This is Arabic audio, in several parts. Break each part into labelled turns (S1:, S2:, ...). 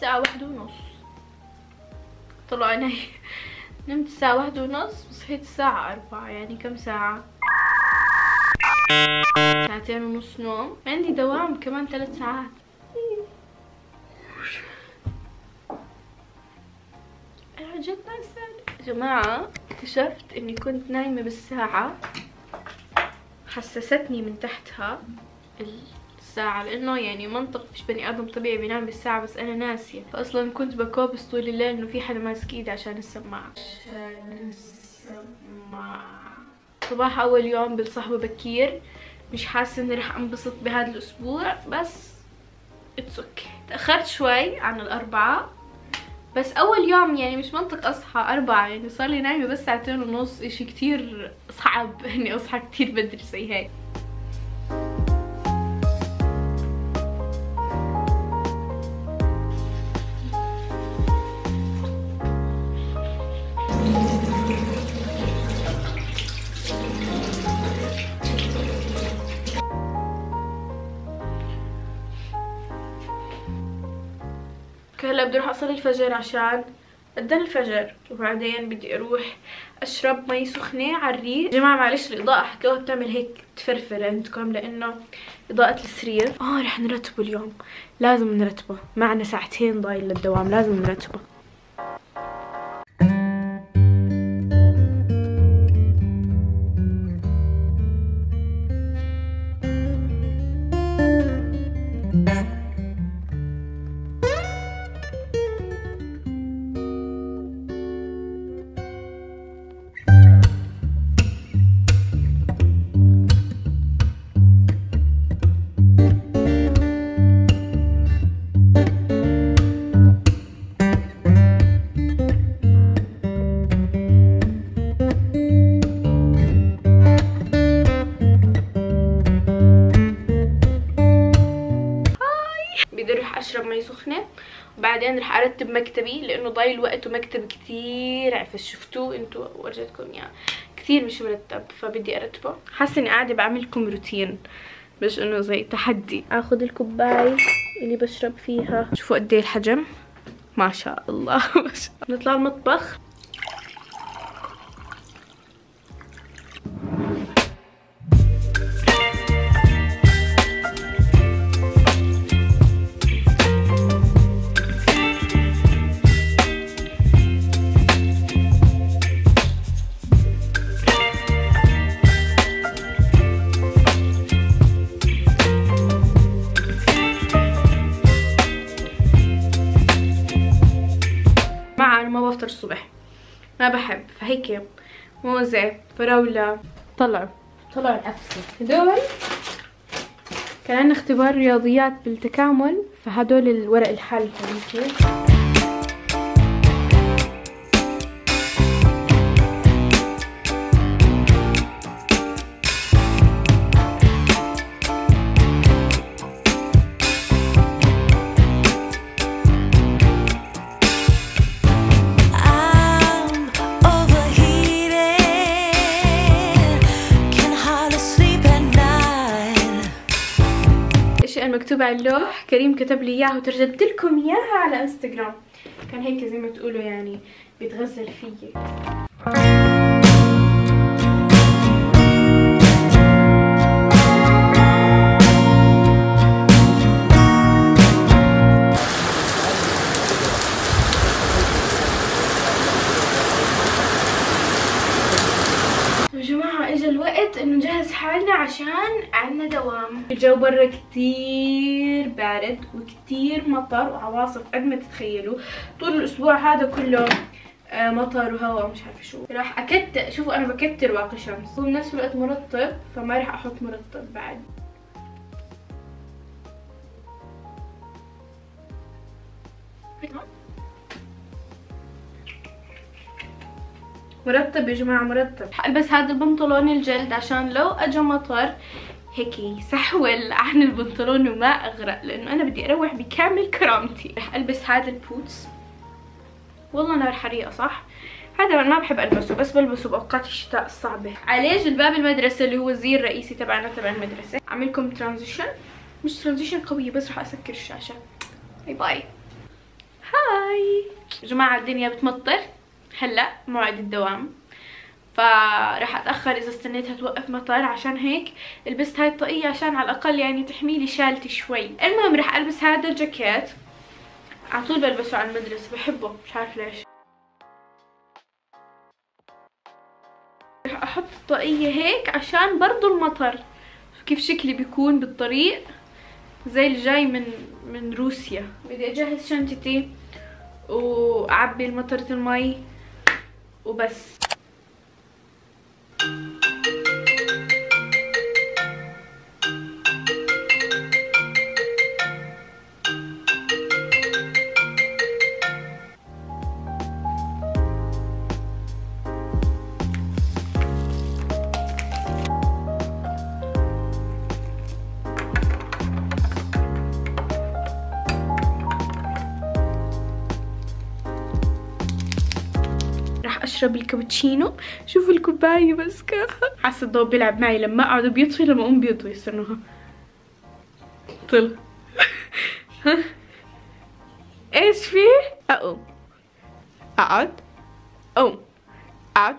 S1: الساعة 1:30. طلع عيني. نمت الساعة 1:30 وصحيت الساعة 4، يعني كم ساعة؟ 2.5 ساعة نوم. عندي دوام كمان 3 ساعات. أنا جد نايمة يا جماعة. اكتشفت إني كنت نايمة بالساعة، حسستني من تحتها الساعة، لأنه يعني منطق فيش بني آدم طبيعي بينام بالساعة، بس أنا ناسية. فأصلا كنت بكوبس طول الليل إنه في حدا ماسك إيدي عشان السماعة. صباح أول يوم بالصحوة بكير، مش حاسة إني رح أنبسط بهذا الأسبوع، بس اتس اوكي. تأخرت شوي عن الأربعة، بس أول يوم يعني مش منطق أصحى 4، يعني صار لي نايمة بس 2.5 ساعة. إشي كتير صعب إني أصحى كتير بدري زي هيك. هلا بدي اروح اصلي الفجر عشان اذن الفجر، وبعدين بدي اروح اشرب مي سخنه على الريق. يا جماعه معلش الاضاءه حكوها بتعمل هيك تفرفر عندكم، لانه اضاءه السرير. رح نرتبه اليوم، لازم نرتبه، معنا 2 ساعة ضايل للدوام، لازم نرتبه. بدي اروح اشرب مي سخنه، وبعدين رح ارتب مكتبي لانه ضايل وقت، ومكتب كتير عفش. شفتوه انتوا؟ ورجيتكم اياه كتير مش مرتب، فبدي ارتبه. حاسه اني قاعده بعمل لكم روتين، مش انه زي تحدي. اخذ الكوبايه اللي بشرب فيها، شوفوا قد ايه الحجم، ما شاء الله. ما شاء الله. نطلع المطبخ. أنا ما بفطر الصبح، ما بحب، فهيك موزة فراولة. طلعوا العفسة هدول. كان عندنا اختبار رياضيات بالتكامل، فهدول الورق الحل. فهمتي؟ مكتوب على اللوح، كريم كتب لي اياه وترجمت لكم اياها على انستغرام. كان هيك زي ما تقولوا يعني بيتغزل فيي. اجى الوقت انه نجهز حالنا عشان عنا دوام. الجو برا كتير بارد وكتير مطر وعواصف قد ما تتخيلوا. طول الاسبوع هذا كله مطر وهواء ومش عارفه شو. راح اكتر، شوفوا انا بكتر واقي شمس وبنفس الوقت مرطب، فما راح احط مرطب بعد. مرتب يا جماعة، مرتب. البس هذا البنطلون الجلد عشان لو اجى مطر هيك يسحول عن البنطلون وما اغرق، لانه انا بدي اروح بكامل كرامتي. رح البس هذا البوتس، والله نار حريقة صح؟ هذا ما بحب البسه، بس بلبسه باوقات الشتاء الصعبة. عليه جلباب المدرسة اللي هو الزي الرئيسي تبعنا تبع المدرسة. اعملكم ترانزيشن، مش ترانزيشن قوية، بس رح اسكر الشاشة. باي باي. هاي يا جماعة، الدنيا بتمطر هلا موعد الدوام، فراح اتاخر اذا استنيتها توقف مطر. عشان هيك لبست هاي الطاقية عشان على الاقل يعني تحميلي شالتي شوي. المهم راح البس هذا الجاكيت، على طول بلبسه على المدرسة، بحبه مش عارف ليش. راح احط الطاقية هيك عشان برضو المطر. كيف شكلي بيكون بالطريق زي اللي جاي من روسيا. بدي اجهز شنطتي واعبي مطرة المي وبس. اشرب الكابتشينو. شوفوا الكوبايه ماسكاها. حاسه الضوء بيلعب معي، لما اقعد بيطفي، لما اقوم بيضوي. استنوها طلع. ها ايش فيه؟ اقوم اقعد، اقوم اقعد.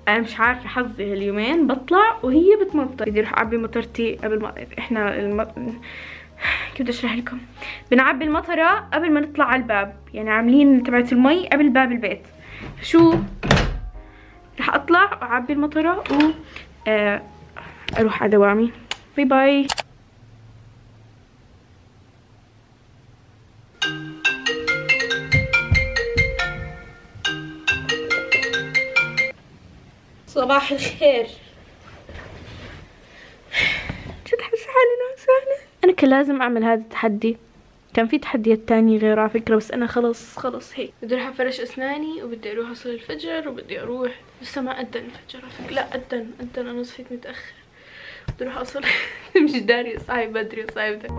S1: انا مش عارفه حظي هاليومين بطلع وهي بتمطر. بدي اروح اعبي مطرتي قبل ما احنا كيف بدي اشرح لكم، بنعبي المطره قبل ما نطلع على الباب، يعني عاملين تبعت المي قبل باب البيت. فشو رح اطلع واعبي المطره و اروح على دوامي. باي باي. صباح الخير. جد حاسة حالي نعسانة. أنا كان لازم أعمل هذا التحدي. كان في تحديات تانية غير على فكرة، بس أنا خلص هيك. بدي أروح أفرش أسناني وبدي أروح أصلي الفجر وبدي أروح. لسه ما أذن الفجر على فكرة. لا أذن أنا صحيت متأخر. بدي أروح أصلي. مش داري صاحي بدري وصاحي بدري.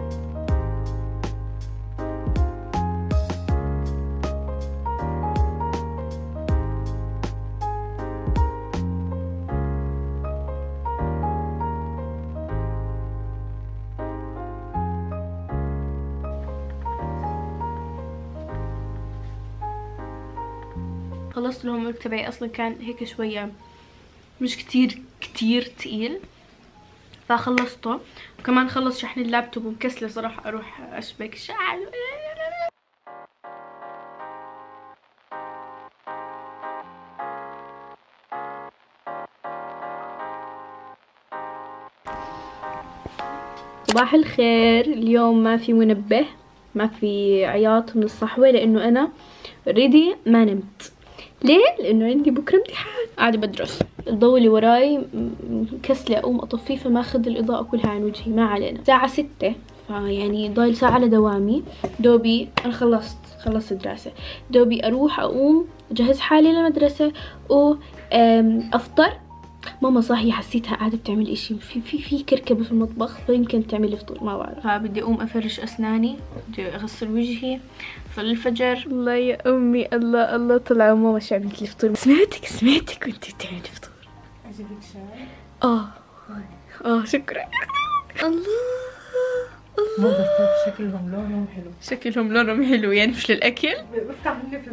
S1: خلصت الهوم ورك تبعي. اصلا كان هيك شويه مش كتير تقيل، فخلصته. وكمان خلص شحن اللابتوب ومكسله صراحه اروح اشبك شعر. صباح الخير. اليوم ما في منبه، ما في عياط من الصحوه، لانه انا اوريدي ما نمت. ليه؟ لانه عندي بكره امتحان. قاعده بدرس. الضوء اللي وراي كسله اقوم اطفيه فماخذ الاضاءه كلها عن وجهي. ما علينا. الساعه 6، فيعني ضايل ساعه لدوامي. دوبي انا خلصت دراسه. دوبي اروح اقوم اجهز حالي للمدرسه وافطر. ماما صاحية، حسيتها قاعدة بتعمل اشي، في كركبة في المطبخ، فيمكن تعمل لي فطور، ما بعرف. فبدي اقوم افرش اسناني، بدي اغسل وجهي صلي الفجر. الله يا امي، الله طلعوا ماما شو عملت لي فطور. سمعتك وانت بتعملي فطور. عجبك شاي؟ شكرا. الله
S2: نظرتك شكلهم لونهم حلو
S1: يعني مش للاكل.
S2: بفتح النفس.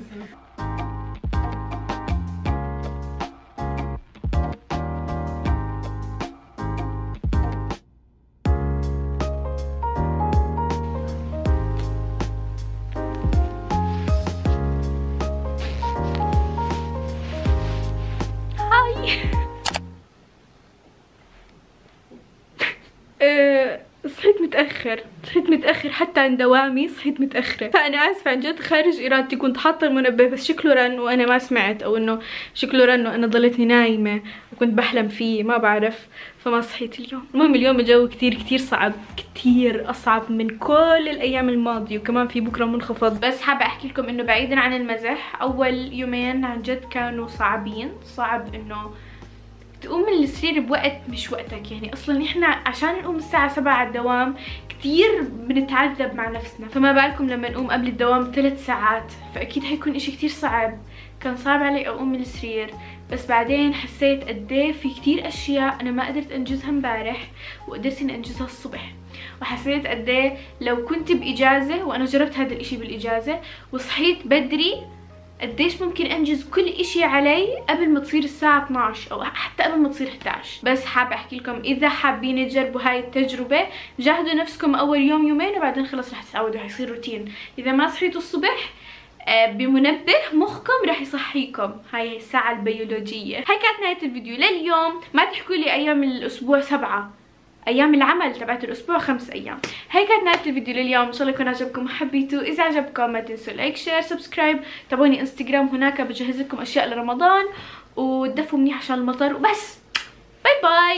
S1: صحيت متأخر حتى عن دوامي. صحيت متأخرة، فأنا آسفة عن جد، خارج إرادتي. كنت حاطة المنبه بس شكله رن وأنا ما سمعت، أو إنه شكله رن وأنا ضليتني نايمة كنت بحلم فيه ما بعرف، فما صحيت اليوم. المهم اليوم الجو كتير صعب، كتير اصعب من كل الايام الماضيه، وكمان في بكره منخفض. بس حابه احكي لكم انه بعيدا عن المزح، اول يومين عن جد كانوا صعبين. صعب انه تقوم من السرير بوقت مش وقتك، يعني اصلا احنا عشان نقوم الساعه 7 على الدوام كتير بنتعذب مع نفسنا، فما بالكم لما نقوم قبل الدوام 3 ساعات، فاكيد حيكون اشي كتير صعب. كان صعب علي اقوم من السرير، بس بعدين حسيت قديه في كتير اشياء انا ما قدرت انجزها امبارح وقدرت اني انجزها الصبح، وحسيت قديه لو كنت باجازه، وانا جربت هذا الاشي بالاجازه وصحيت بدري، قديش ممكن انجز كل اشي علي قبل ما تصير الساعة 12 او حتى قبل ما تصير 11. بس حابة احكي لكم اذا حابين تجربوا هاي التجربة، جاهدوا نفسكم اول يوم يومين وبعدين خلص رح تتعودوا، حيصير روتين. اذا ما صحيتوا الصبح بمنبه مخكم رح يصحيكم، هاي الساعة البيولوجية. هاي كانت نهاية الفيديو لليوم. ما تحكوا لي ايام الاسبوع 7، ايام العمل تبعت الاسبوع 5 ايام. هيك كانت نهايه الفيديو لليوم، ان شاء الله يكون عجبكم وحبيتوا. اذا عجبكم ما تنسوا لايك شير سبسكرايب، تابعوني انستغرام، هناك بجهز لكم اشياء لرمضان، وتدفوا منيح عشان المطر. وبس باي باي.